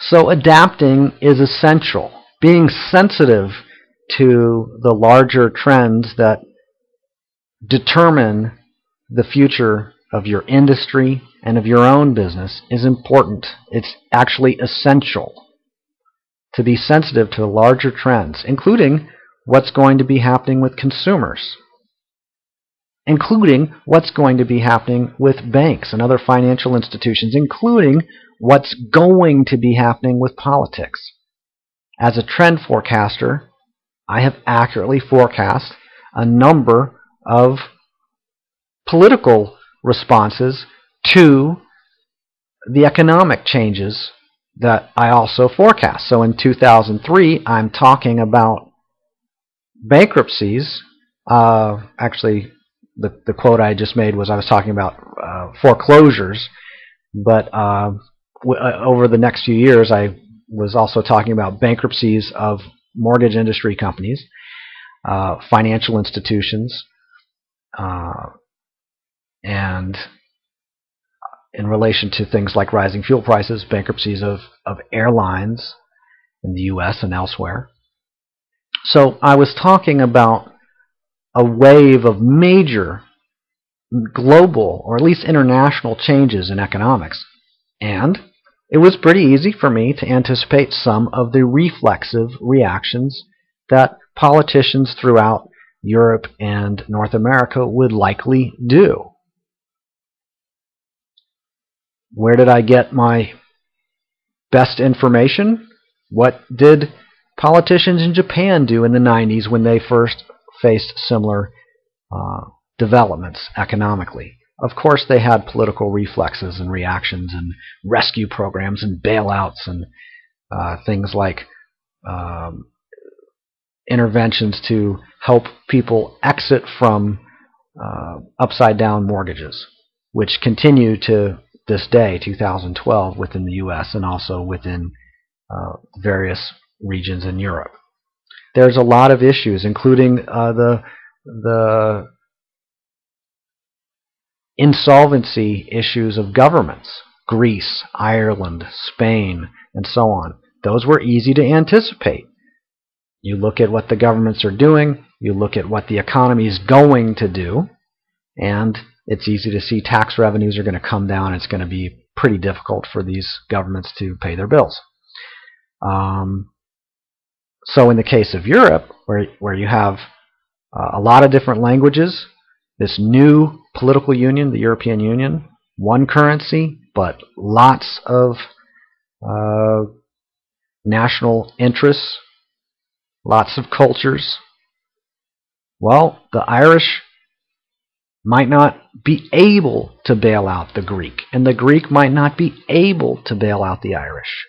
So adapting is essential. Being sensitive to the larger trends that determine the future of your industry and of your own business is important. It's actually essential to be sensitive to the larger trends, including what's going to be happening with consumers, including what's going to be happening with banks and other financial institutions, including what's going to be happening with politics. As a trend forecaster, I have accurately forecast a number of political responses to the economic changes that I also forecast. So in 2003, I'm talking about bankruptcies. Actually, the quote I just made was I was talking about foreclosures, but over the next few years, I was also talking about bankruptcies of mortgage industry companies, financial institutions, and in relation to things like rising fuel prices, bankruptcies of airlines in the U.S. and elsewhere. So I was talking about a wave of major global, or at least international, changes in economics. And it was pretty easy for me to anticipate some of the reflexive reactions that politicians throughout Europe and North America would likely do. Where did I get my best information? What did politicians in Japan do in the 90s when they first faced similar developments economically? Of course, they had political reflexes and reactions and rescue programs and bailouts and things like interventions to help people exit from upside-down mortgages, which continue to this day, 2012, within the U.S. and also within various regions in Europe. There's a lot of issues, including the insolvency issues of governments, Greece, Ireland, Spain, and so on. Those were easy to anticipate. You look at what the governments are doing, you look at what the economy is going to do, and it's easy to see tax revenues are going to come down. It's going to be pretty difficult for these governments to pay their bills. So in the case of Europe, where you have a lot of different languages, this new political union, the European Union, one currency, but lots of national interests, lots of cultures. Well, the Irish might not be able to bail out the Greek, and the Greek might not be able to bail out the Irish.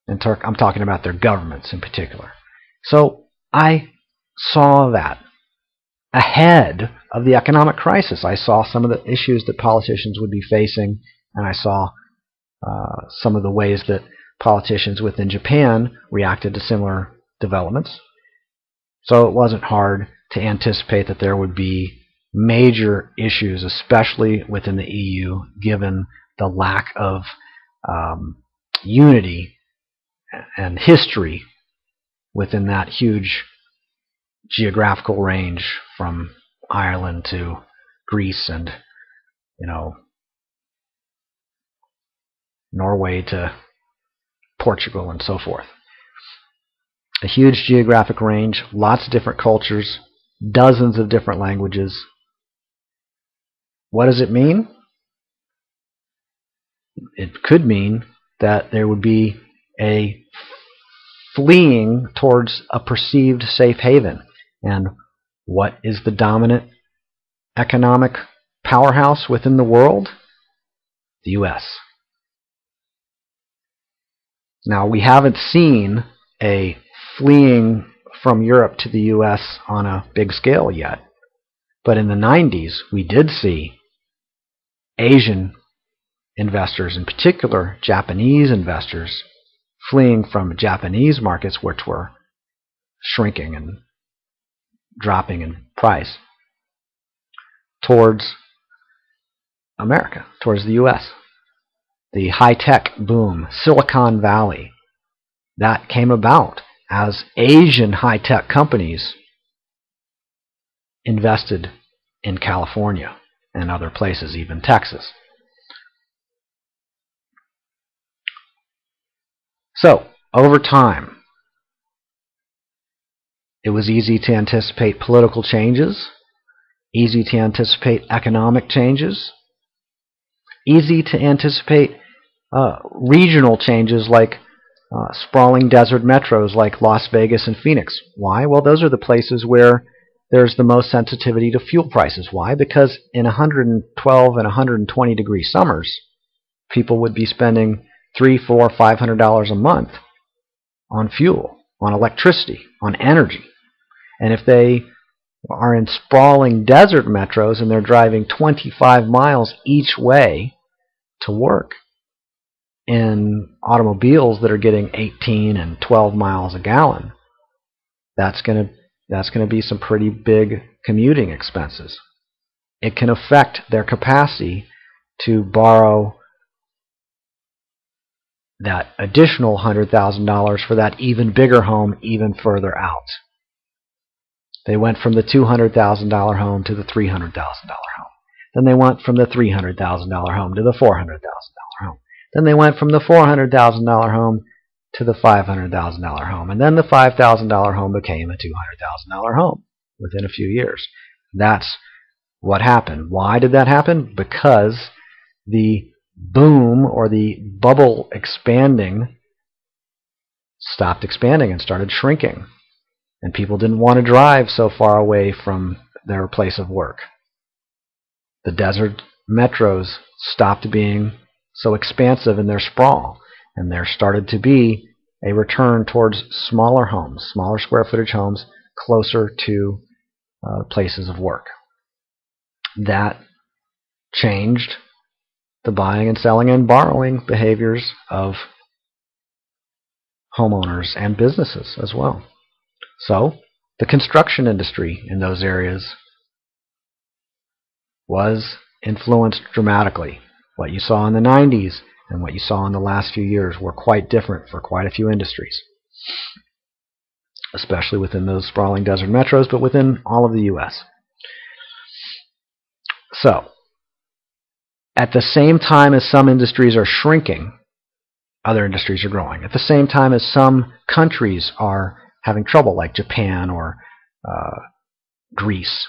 And I'm talking about their governments in particular. So I saw that ahead of the economic crisis. I saw some of the issues that politicians would be facing, and I saw some of the ways that politicians within Japan reacted to similar developments. So it wasn't hard to anticipate that there would be major issues, especially within the EU, given the lack of unity and history within that huge geographical range from Ireland to Greece and, Norway to Portugal and so forth. A huge geographic range, lots of different cultures, dozens of different languages. What does it mean? It could mean that there would be a fleeing towards a perceived safe haven. And what is the dominant economic powerhouse within the world? The U.S. Now, we haven't seen a fleeing from Europe to the U.S. on a big scale yet. But in the 90s, we did see Asian investors, in particular Japanese investors, fleeing from Japanese markets, which were shrinking and dropping in price, towards America, towards the U.S. the high-tech boom, Silicon Valley, that came about as Asian high-tech companies invested in California and other places, even Texas. So, over time, it was easy to anticipate political changes, easy to anticipate economic changes, easy to anticipate regional changes like sprawling desert metros like Las Vegas and Phoenix. Why? Well, those are the places where there's the most sensitivity to fuel prices. Why? Because in 112 and 120 degree summers, people would be spending $300, $400, $500 a month on fuel, on electricity, on energy. And if they are in sprawling desert metros and they're driving 25 miles each way to work in automobiles that are getting 18 and 12 miles a gallon, that's going to be some pretty big commuting expenses. It can affect their capacity to borrow that additional $100,000 for that even bigger home even further out. They went from the $200,000 home to the $300,000 home. Then they went from the $300,000 home to the $400,000 home. Then they went from the $400,000 home to the $500,000 home. And then the $5,000 home became a $200,000 home within a few years. That's what happened. Why did that happen? Because the boom or the bubble expanding stopped expanding and started shrinking. And people didn't want to drive so far away from their place of work. The desert metros stopped being so expansive in their sprawl, and there started to be a return towards smaller homes, smaller square footage homes closer to places of work. That changed the buying and selling and borrowing behaviors of homeowners and businesses as well. So, the construction industry in those areas was influenced dramatically. What you saw in the 90s and what you saw in the last few years were quite different for quite a few industries, especially within those sprawling desert metros, but within all of the U.S. So, at the same time as some industries are shrinking, other industries are growing. At the same time as some countries are having trouble, like Japan or Greece,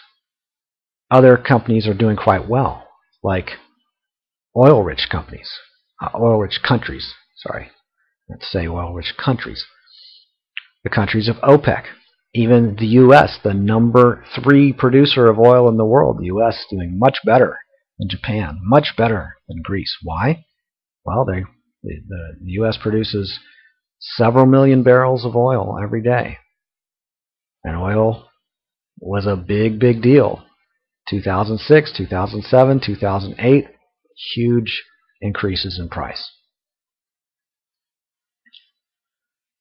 other companies are doing quite well, like oil-rich countries. Sorry, let's say oil-rich countries. The countries of OPEC, even the U.S., the number 3 producer of oil in the world. The U.S. doing much better than Japan, much better than Greece. Why? Well, the U.S. produces several million barrels of oil every day. And oil was a big, big deal. 2006, 2007, 2008, huge increases in price.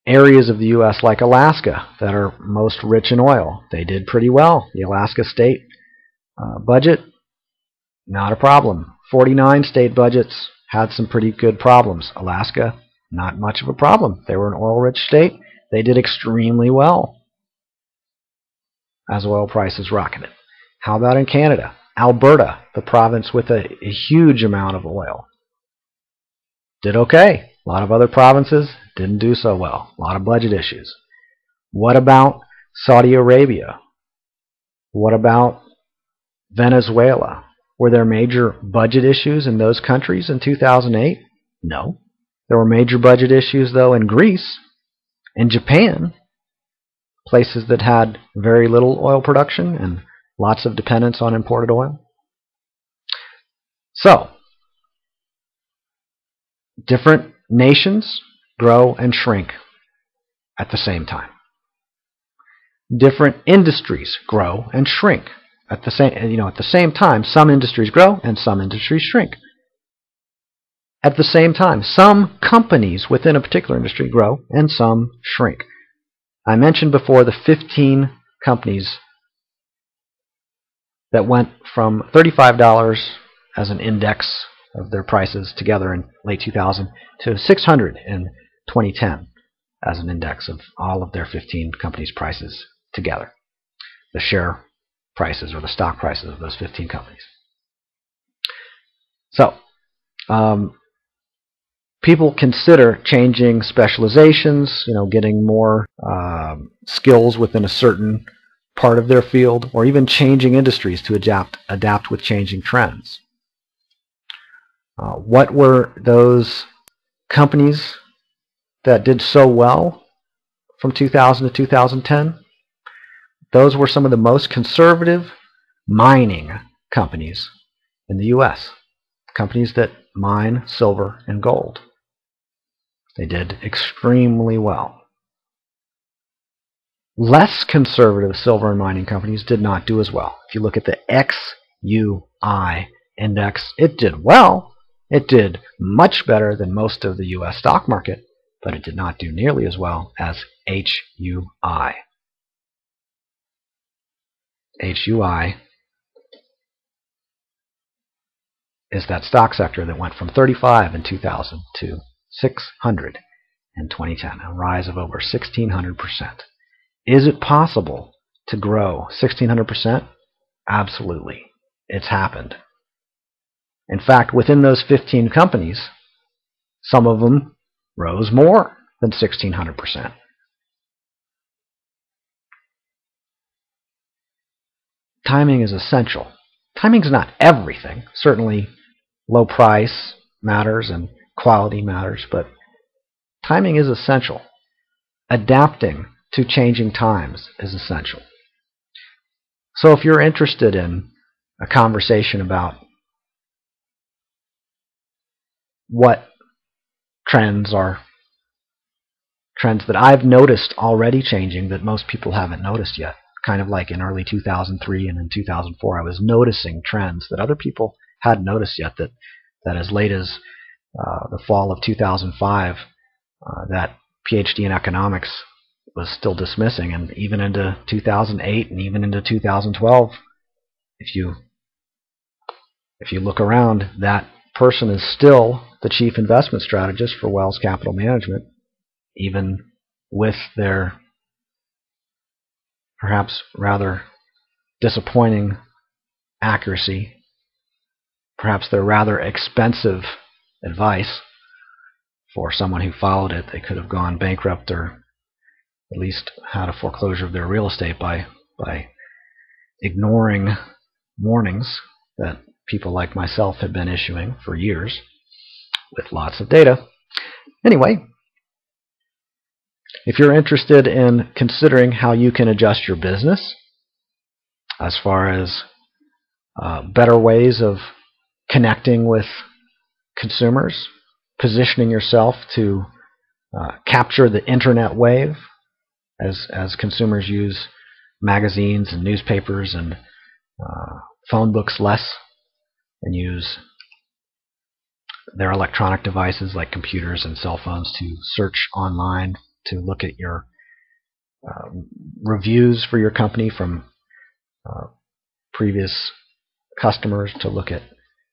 Areas of the U.S. like Alaska that are most rich in oil, they did pretty well. The Alaska state budget, not a problem. 49 state budgets had some pretty good problems. Alaska, not much of a problem. They were an oil-rich state. They did extremely well as oil prices rocketed. How about in Canada? Alberta, the province with a huge amount of oil, did okay. A lot of other provinces didn't do so well. A lot of budget issues. What about Saudi Arabia? What about Venezuela? Were there major budget issues in those countries in 2008? No. There were major budget issues, though, in Greece, in Japan, places that had very little oil production and lots of dependence on imported oil. So, different nations grow and shrink at the same time. Different industries grow and shrink at the same time. Some industries grow and some industries shrink. At the same time, some companies within a particular industry grow and some shrink. I mentioned before the 15 companies that went from $35 as an index of their prices together in late 2000 to 600 in 2010 as an index of all of their 15 companies' prices together. The share prices or the stock prices of those 15 companies. So, people consider changing specializations, getting more skills within a certain part of their field, or even changing industries to adapt with changing trends. What were those companies that did so well from 2000 to 2010? Those were some of the most conservative mining companies in the U.S. Companies that mine silver and gold. They did extremely well. Less conservative silver and mining companies did not do as well. If you look at the XUI index, it did well. It did much better than most of the U.S. stock market, but it did not do nearly as well as HUI. HUI is that stock sector that went from 35 in 2000 to 600 in 2010, a rise of over 1,600%. Is it possible to grow 1,600%? Absolutely. It's happened. In fact, within those 15 companies, some of them rose more than 1,600%. Timing is essential. Timing is not everything. Certainly, low price matters and quality matters, but timing is essential. Adapting to changing times is essential. So if you're interested in a conversation about what trends that I've noticed already changing that most people haven't noticed yet, kind of like in early 2003 and in 2004, I was noticing trends that other people hadn't noticed yet, that as late as the fall of 2005, that PhD in economics was still dismissing, and even into 2008 and even into 2012, if you look around, that person is still the chief investment strategist for Wells Capital Management, even with their perhaps rather disappointing accuracy, perhaps their rather expensive advice. For someone who followed it, they could have gone bankrupt or at least had a foreclosure of their real estate by ignoring warnings that people like myself had been issuing for years with lots of data. Anyway, if you're interested in considering how you can adjust your business as far as better ways of connecting with consumers, positioning yourself to capture the internet wave as consumers use magazines and newspapers and phone books less and use their electronic devices like computers and cell phones to search online, to look at your reviews for your company from previous customers, to look at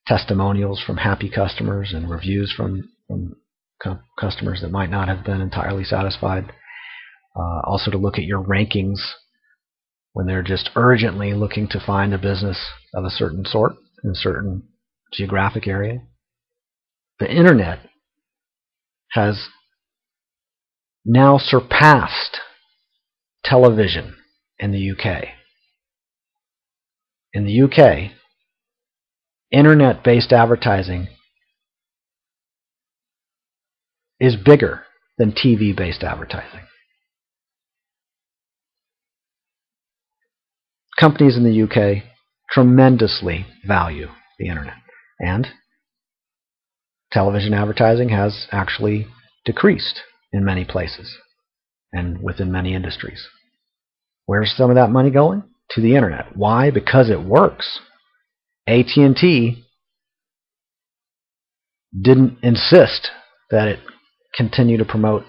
testimonials from happy customers and reviews from customers that might not have been entirely satisfied. Also to look at your rankings when they're just urgently looking to find a business of a certain sort in a certain geographic area. The internet has now surpassed television in the UK. In the UK, internet-based advertising is bigger than TV-based advertising. Companies in the UK tremendously value the internet, and television advertising has actually decreased in many places and within many industries. Where's some of that money going? To the internet. Why? Because it works. AT&T didn't insist that it continue to promote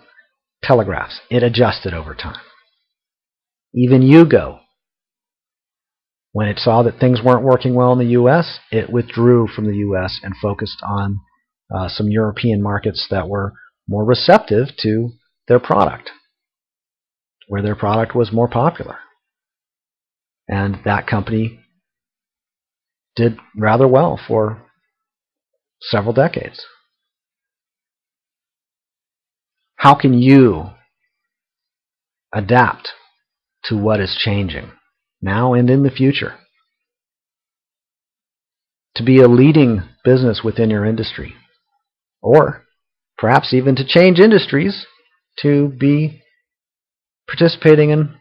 telegraphs. It adjusted over time. Even Yugo, When it saw that things weren't working well in the U.S., it withdrew from the U.S. and focused on some European markets that were more receptive to their product, where their product was more popular. And that company did rather well for several decades. How can you adapt to what is changing now and in the future? To be a leading business within your industry, or perhaps even to change industries to be participating in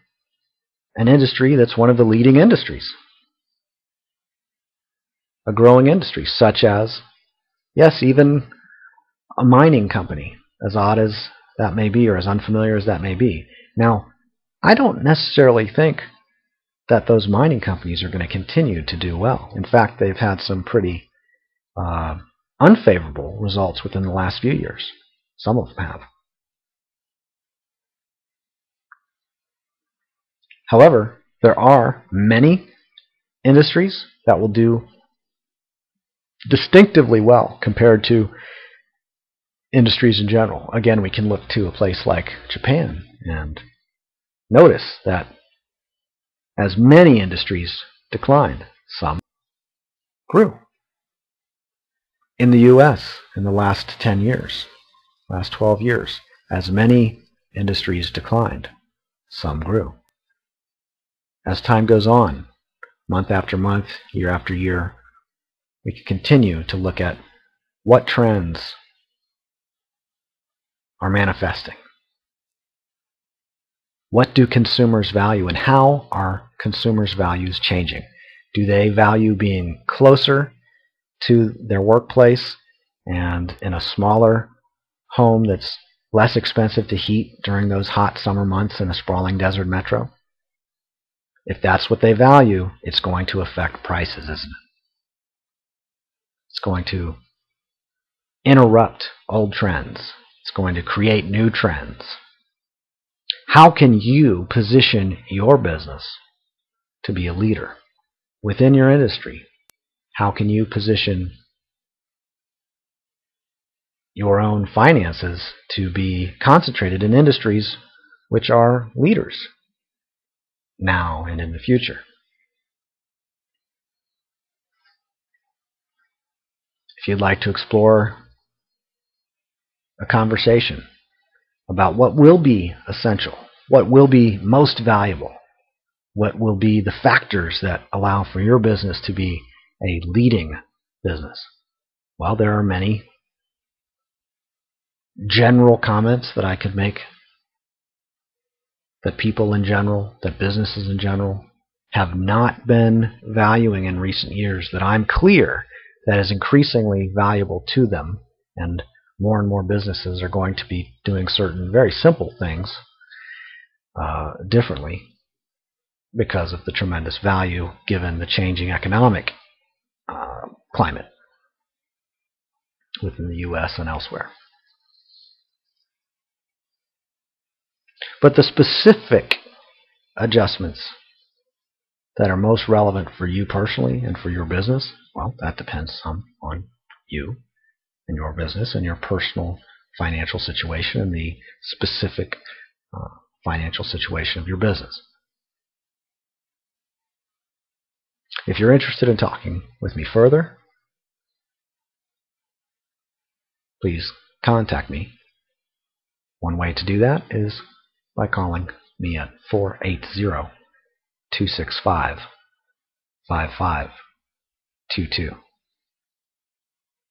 an industry that's one of the leading industries, a growing industry, such as, yes, even a mining company, as odd as that may be, or as unfamiliar as that may be. Now, I don't necessarily think that those mining companies are going to continue to do well. In fact, they've had some pretty unfavorable results within the last few years. Some of them have. However, there are many industries that will do distinctively well compared to industries in general. Again, we can look to a place like Japan and notice that as many industries declined, some grew. In the U.S., in the last 10 years, last 12 years, as many industries declined, some grew. As time goes on, month after month, year after year, we can continue to look at what trends are manifesting. What do consumers value, and how are consumers' values changing? Do they value being closer to their workplace and in a smaller home that's less expensive to heat during those hot summer months in a sprawling desert metro? If that's what they value, it's going to affect prices, isn't it? It's going to interrupt old trends. It's going to create new trends. How can you position your business to be a leader within your industry? How can you position your own finances to be concentrated in industries which are leaders now and in the future? If you'd like to explore a conversation about what will be essential, what will be most valuable, what will be the factors that allow for your business to be a leading business, well, there are many general comments that I could make that people in general, that businesses in general, have not been valuing in recent years, that I'm clear that is increasingly valuable to them, and more businesses are going to be doing certain very simple things differently because of the tremendous value given the changing economic climate within the U.S. and elsewhere. But the specific adjustments that are most relevant for you personally and for your business, well, that depends some on you and your business and your personal financial situation and the specific financial situation of your business. If you're interested in talking with me further, please contact me. One way to do that is by calling me at 480-265-5522.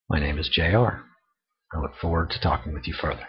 My name is JR. I look forward to talking with you further.